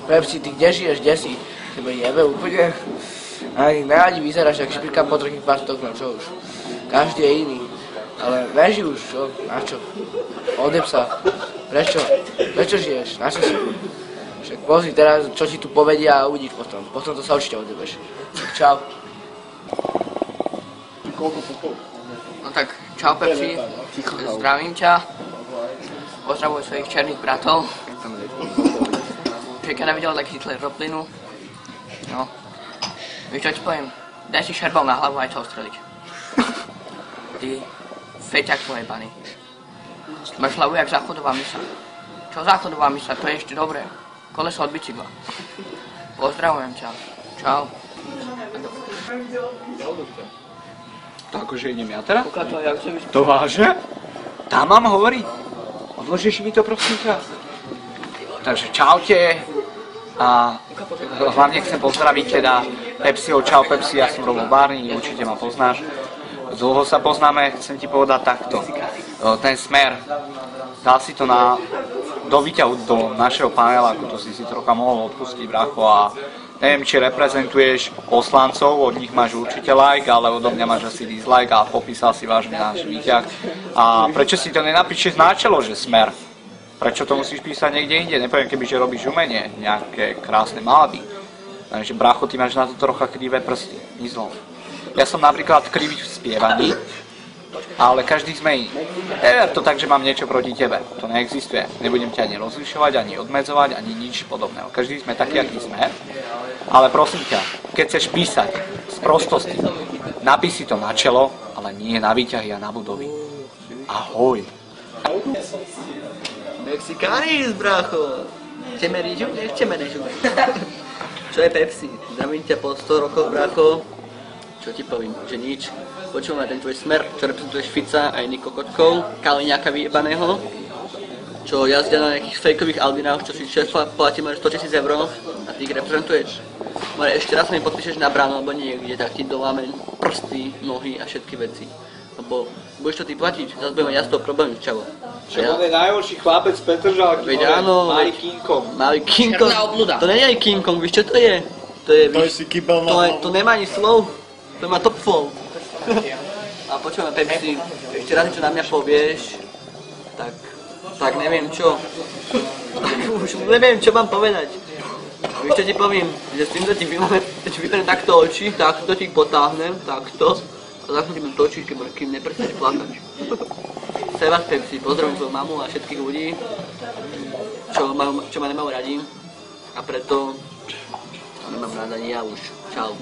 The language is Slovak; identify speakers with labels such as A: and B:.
A: Pepsi, ty kde žiješ, kde si? Tebe jebe úplne. Aj najradí vyzeráš, jak špirka po druhých partoch, no čo už. Každý je iný. Ale veži už, čo? Na čo? Odeb sa. Prečo? Prečo žiješ? Na čo si? Však pozri teraz, čo ti tu povedia a uvidíš potom. Potom to sa určite odebeš. Čau.
B: No tak, čau Pepsi, zdravím ťa. Pozdravuj svojich černých bratov. Keď nevidel, tak chytli roplinu. No. Víš čo ti poviem? Daj si šerbal na hlavu a aj to ostreliť. Ty feťak pojebaný. Máš hlavu jak záchodová mysa. Čo záchodová mysa? To je ešte dobré. Koleso od bicykla. Pozdravujem ťa. Čau.
C: To akože idem ja teda?
B: To
C: To vážne? Tam mám hovoriť? Odložíš mi to prosím ťa? Takže čaute. A hlavne chcem pozdraviť teda Pepsiho. Čau Pepsi, ja som Robo Barney, určite ma poznáš. Dlho sa poznáme, chcem ti povedať takto. Ten Smer, dal si to do výťahu do našeho paneláku, to si trocha mohol odpustiť, bracho, a neviem, či reprezentuješ poslancov, od nich máš určite like, ale odo mňa máš asi dislike a popísal si vážne náš výťah. A prečo si to nenapíšeš na čelo, že Smer? Prečo to musíš písať niekde inde? Nepoviem, kebyže robíš umenie, nejaké krásne malby. Takže bracho, ty máš na to trocha krivé prsty, nič zlom. Ja som napríklad krivý v spievaní, ale každý sme iný. Never to tak, že mám niečo proti tebe. To neexistuje. Nebudem ťa ani rozlišovať, ani odmedzovať, ani nič podobného. Každý sme taký, aký sme. Ale prosím ťa, keď chceš písať z prostosti, napíš si to na čelo, ale nie na výťahy a na budovy. Ahoj.
B: Mexicanis, brácho. Chceme rýžu? Nechceme rýžu. Čo je Pepsi? Zdravím ťa po 100 rokoch, brácho. Čo ti poviem? Že nič. Počúvam ten tvoj Smer, čo reprezentuješ Fica a iných kokotkov, Kaliňáka vyjebaného, čo jazdia na nejakých fejkových albinách, čo si šéfa platíme 100 000 eur a ty ich reprezentuješ. Ale ešte raz mi podpíšeš na bránu alebo niekde, tak ti doláme prsty, nohy a všetky veci. Lebo budeš to ty platiť, zase budeme ja z toho problémy, čavo.
C: Však on je najhorší chlapec Petržalky, malý King Kong.
B: Malý King Kong, to nie je aj King Kong, víš čo to je? To je, to nemá ani slov, to má top flow. A počúvame Pepsi, ešte raz niečo na mňa povieš, tak neviem čo. Už neviem čo mám povedať. Víš čo ti poviem, že s týmto ti vyberiem takto oči, takto ti potáhnem, takto. A takto ti budem točiť, kým neprestaneš plakať. Chcem vás Pepsi, pozdravím svoju mamu a všetkých ľudí, čo ma nemajú radi. A preto nemám rád ani ja už. Čau.